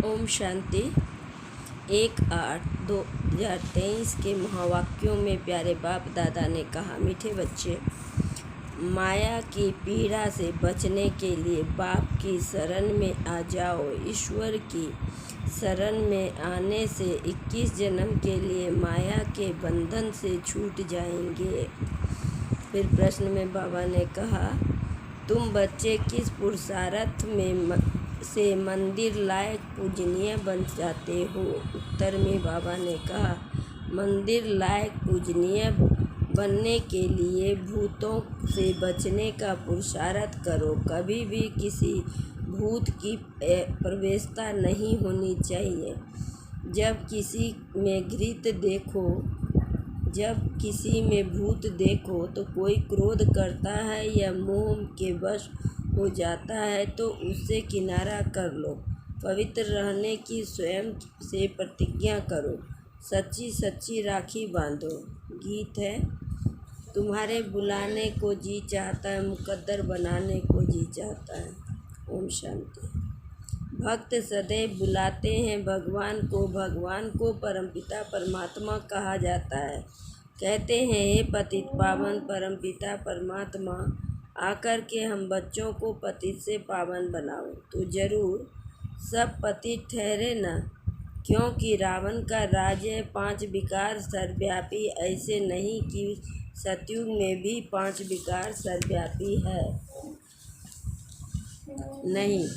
ओम शांति। 1/8/2023 के महावाक्यों में प्यारे बाप दादा ने कहा, मीठे बच्चे, माया की पीड़ा से बचने के लिए बाप की शरण में आ जाओ। ईश्वर की शरण में आने से 21 जन्म के लिए माया के बंधन से छूट जाएंगे। फिर प्रश्न में बाबा ने कहा, तुम बच्चे किस पुरुषार्थ से मंदिर लायक पूजनीय बन जाते हो? उत्तर में बाबा ने कहा, मंदिर लायक पूजनीय बनने के लिए भूतों से बचने का पुरुषार्थ करो। कभी भी किसी भूत की प्रवेशता नहीं होनी चाहिए। जब किसी में भूत देखो तो कोई क्रोध करता है या मोह के वश हो जाता है तो उससे किनारा कर लो। पवित्र रहने की स्वयं से प्रतिज्ञा करो। सच्ची सच्ची राखी बांधो। गीत है, तुम्हारे बुलाने को जी चाहता है, मुकद्दर बनाने को जी चाहता है। ओम शांति। भक्त सदैव बुलाते हैं भगवान को परमपिता परमात्मा कहा जाता है। कहते हैं, हे पतित पावन परमपिता परमात्मा, आकर के हम बच्चों को पतित से पावन बनाओ। तो जरूर सब पतित ठहरे न, क्योंकि रावण का राज्य 5 विकार सर्वव्यापी। ऐसे नहीं कि सतयुग में भी 5 विकार सर्वव्यापी है, नहीं।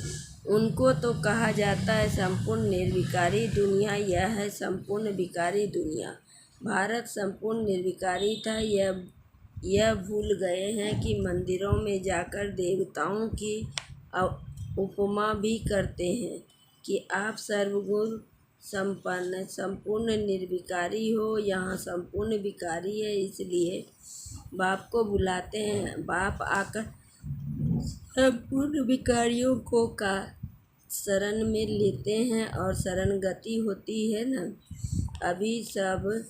उनको तो कहा जाता है संपूर्ण निर्विकारी दुनिया। यह है संपूर्ण विकारी दुनिया। भारत संपूर्ण निर्विकारी था। यह भूल गए हैं कि मंदिरों में जाकर देवताओं की उपमा भी करते हैं कि आप सर्वगुण संपन्न संपूर्ण निर्विकारी हो। यहाँ संपूर्ण विकारी है, इसलिए बाप को बुलाते हैं। बाप आकर संपूर्ण विकारियों को का शरण में लेते हैं और शरण गति होती है ना। अभी सब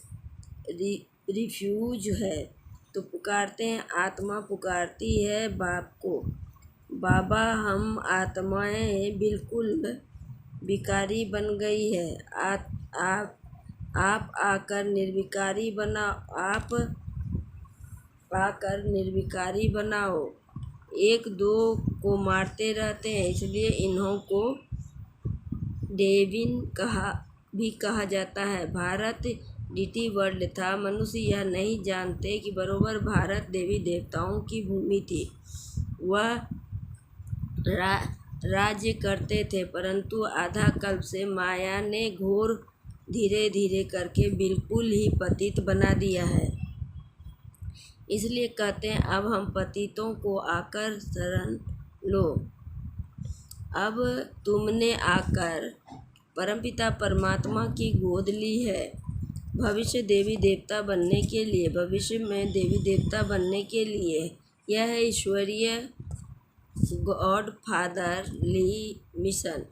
रिफ्यूज है तो पुकारते हैं, आत्मा पुकारती है बाप को। बाबा, हम आत्माएं बिल्कुल विकारी बन गई है। आप आकर निर्विकारी बनाओ। 1-2 को मारते रहते हैं, इसलिए इन्हों को डेविन कहा जाता है। भारत डीटी वर्ल्ड था। मनुष्य यह नहीं जानते कि बरोबर भारत देवी देवताओं की भूमि थी। वह राज्य करते थे, परंतु आधा कल्प से माया ने घोर धीरे धीरे करके बिल्कुल ही पतित बना दिया है। इसलिए कहते हैं, अब हम पतितों को आकर शरण लो। अब तुमने आकर परमपिता परमात्मा की गोद ली है। भविष्य में देवी देवता बनने के लिए यह है ईश्वरीय गॉड फादरली मिशन।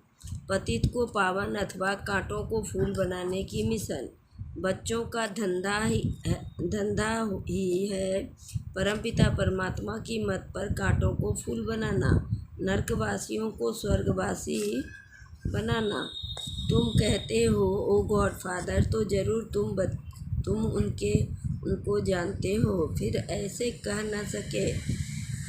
पतित को पावन अथवा कांटों को फूल बनाने की मिशन। बच्चों का धंधा ही है परमपिता परमात्मा की मत पर कांटों को फूल बनाना, नरकवासियों को स्वर्गवासी बनाना। तुम कहते हो ओ गॉड फादर, तो जरूर तुम उनको जानते हो। फिर ऐसे कह न सके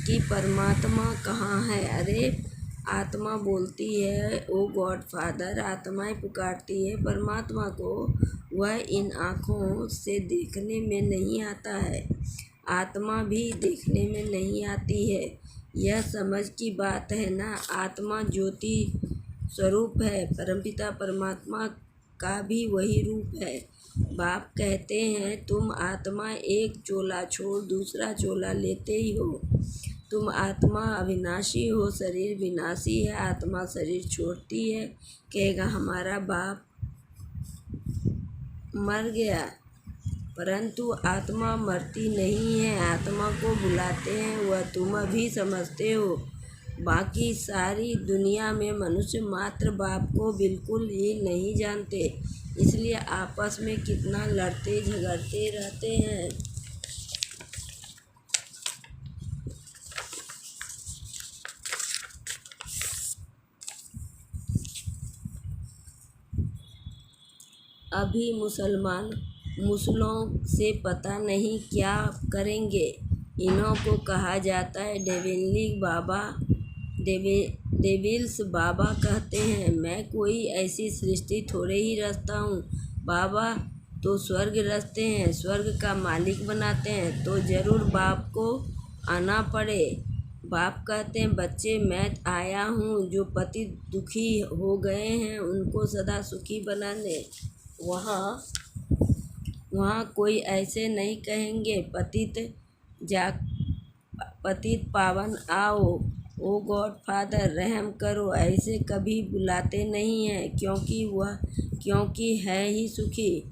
कि परमात्मा कहाँ है। अरे आत्मा बोलती है ओ गॉड फादर, आत्माएं पुकारती है परमात्मा को। वह इन आँखों से देखने में नहीं आता है, आत्मा भी देखने में नहीं आती है। यह समझ की बात है ना। आत्मा ज्योति स्वरूप है, परमपिता परमात्मा का भी वही रूप है। बाप कहते हैं, तुम आत्मा एक चोला छोड़ दूसरा चोला लेते ही हो। तुम आत्मा अविनाशी हो, शरीर विनाशी है। आत्मा शरीर छोड़ती है, कहेगा हमारा बाप मर गया, परंतु आत्मा मरती नहीं है। आत्मा को बुलाते हैं, वह तुम अभी समझते हो। बाकी सारी दुनिया में मनुष्य मात्र बाप को बिल्कुल ही नहीं जानते, इसलिए आपस में कितना लड़ते झगड़ते रहते हैं। अभी मुसलमान मुसलों से पता नहीं क्या करेंगे। इन्हों को कहा जाता है डेविल्स बाबा कहते हैं, मैं कोई ऐसी सृष्टि थोड़े ही रचता हूँ। बाबा तो स्वर्ग रचते हैं, स्वर्ग का मालिक बनाते हैं, तो जरूर बाप को आना पड़े। बाप कहते हैं, बच्चे मैं आया हूँ जो पति दुखी हो गए हैं उनको सदा सुखी बनाने। वहाँ कोई ऐसे नहीं कहेंगे पतित पावन आओ, ओ गॉड फादर रहम करो, ऐसे कभी बुलाते नहीं हैं, क्योंकि है ही सुखी।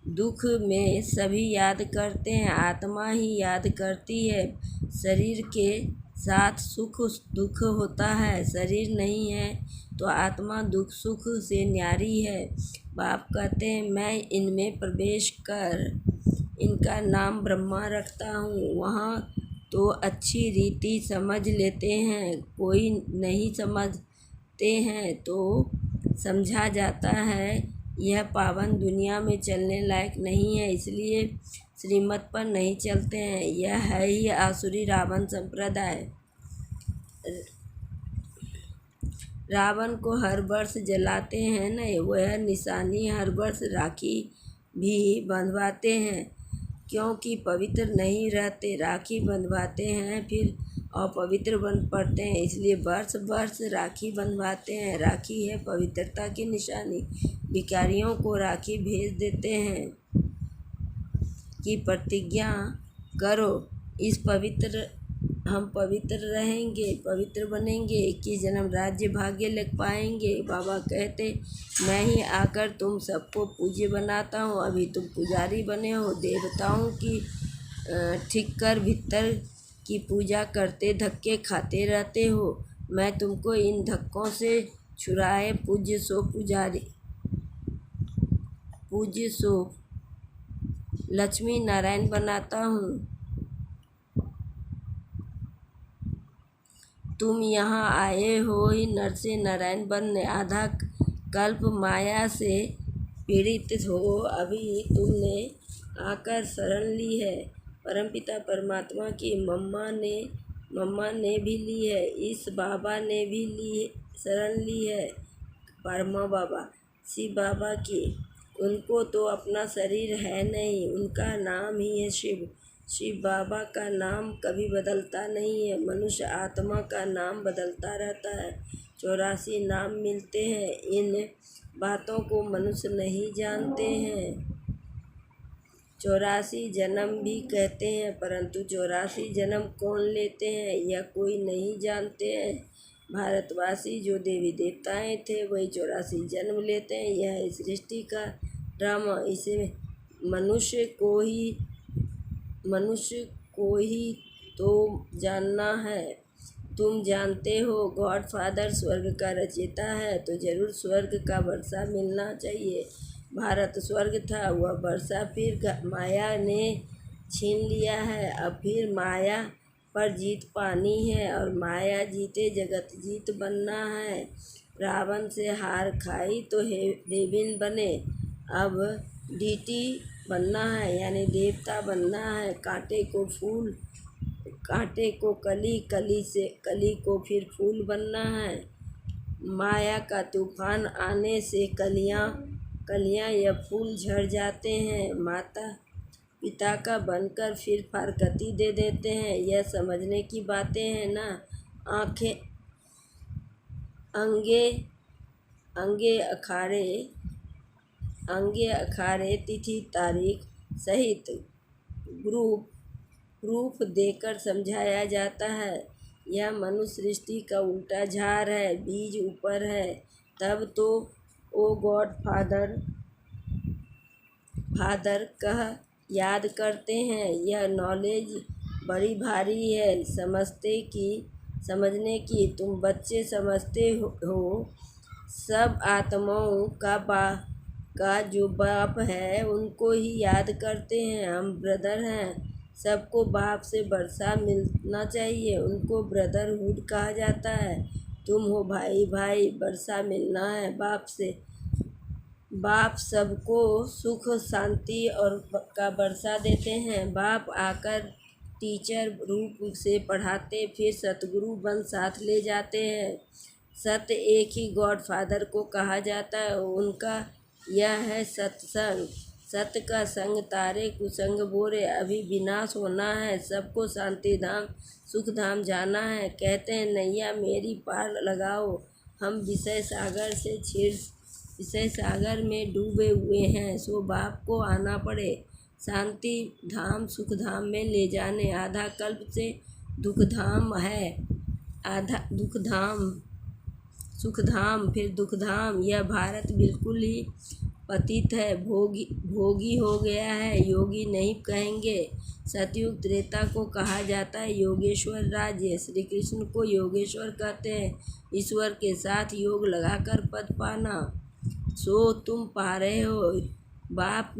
दुख में सभी याद करते हैं, आत्मा ही याद करती है। शरीर के साथ सुख दुख होता है, शरीर नहीं है तो आत्मा दुख सुख से न्यारी है। बाप कहते हैं, मैं इनमें प्रवेश कर इनका नाम ब्रह्मा रखता हूँ। वहाँ तो अच्छी रीति समझ लेते हैं, कोई नहीं समझते हैं तो समझा जाता है यह पावन दुनिया में चलने लायक नहीं है, इसलिए श्रीमत पर नहीं चलते हैं। यह है ही आसुरी रावण संप्रदाय। रावण को हर वर्ष जलाते हैं न, वह निशानी हर वर्ष राखी भी बंधवाते हैं, क्योंकि पवित्र नहीं रहते। राखी बंधवाते हैं फिर अपवित्र बन पड़ते हैं, इसलिए वर्ष वर्ष राखी बंधवाते हैं। राखी है पवित्रता की निशानी। भिखारियों को राखी भेज देते हैं कि प्रतिज्ञा करो हम पवित्र रहेंगे, पवित्र बनेंगे, 21 जन्म राज्य भाग्य लग पाएंगे। बाबा कहते, मैं ही आकर तुम सबको पूज्य बनाता हूँ। अभी तुम पुजारी बने हो, देवताओं की ठीक कर भीतर की पूजा करते धक्के खाते रहते हो। मैं तुमको इन धक्कों से छुड़ाए पूज्य सो लक्ष्मी नारायण बनाता हूँ। तुम यहाँ आए हो ही नर से नारायण बनने, आधा कल्प माया से पीड़ित हो, अभी तुमने आकर शरण ली है। परमपिता परमात्मा की मम्मा ने भी ली है, इस बाबा ने भी शरण ली है, परमा बाबा शिव बाबा की। उनको तो अपना शरीर है नहीं, उनका नाम ही है शिव। शिव बाबा का नाम कभी बदलता नहीं है, मनुष्य आत्मा का नाम बदलता रहता है। 84 नाम मिलते हैं, इन बातों को मनुष्य नहीं जानते हैं। 84 जन्म भी कहते हैं, परंतु 84 जन्म कौन लेते हैं यह कोई नहीं जानते हैं। भारतवासी जो देवी देवताएं थे वही 84 जन्म लेते हैं। यह सृष्टि का ड्रामा, इसे मनुष्य को ही तो जानना है। तुम जानते हो गॉड फादर स्वर्ग का रचयिता है, तो जरूर स्वर्ग का वर्षा मिलना चाहिए। भारत स्वर्ग था, वह वर्षा फिर माया ने छीन लिया है। अब फिर माया पर जीत पानी है और माया जीते जगत जीत बनना है। रावण से हार खाई तो देवीन बने, अब डीटी बनना है, यानी देवता बनना है। कांटे को फूल, कांटे को कली, कली को फिर फूल बनना है। माया का तूफान आने से कलियां या फूल झड़ जाते हैं, माता पिता का बनकर फिर फारकती दे देते हैं। यह समझने की बातें हैं ना। आंखें अंगे अखाड़े तिथि तारीख सहित प्रूफ देकर समझाया जाता है। यह मनुष्य सृष्टि का उल्टा झार है, बीज ऊपर है। तब तो ओ गॉड फादर कह याद करते हैं। यह नॉलेज बड़ी भारी है समझने की। तुम बच्चे समझते हो सब आत्माओं का जो बाप है उनको ही याद करते हैं। हम ब्रदर हैं, सबको बाप से वर्षा मिलना चाहिए, उनको ब्रदरहुड कहा जाता है। तुम हो भाई, वर्षा मिलना है बाप से। बाप सबको सुख शांति और का बरसा देते हैं। बाप आकर टीचर रूप से पढ़ाते, फिर सतगुरु बन साथ ले जाते हैं। सत्य एक ही गॉड फादर को कहा जाता है, उनका यह है सत्संग। सत्य का संग तारे कुसंग बोरे, अभी विनाश होना है, सबको शांति धाम सुख धाम जाना है। कहते हैं नैया मेरी पार लगाओ, हम विषय सागर में डूबे हुए हैं, सो बाप को आना पड़े शांति धाम सुख धाम में ले जाने। आधा कल्प से दुख धाम है, आधा दुख धाम सुख धाम, फिर दुख धाम। यह भारत बिल्कुल ही पतित है, भोगी हो गया है, योगी नहीं कहेंगे। सतयुग त्रेता को कहा जाता है योगेश्वर राज्य। श्री कृष्ण को योगेश्वर कहते हैं, ईश्वर के साथ योग लगाकर पद पाना। सो तुम पा रहे हो बाप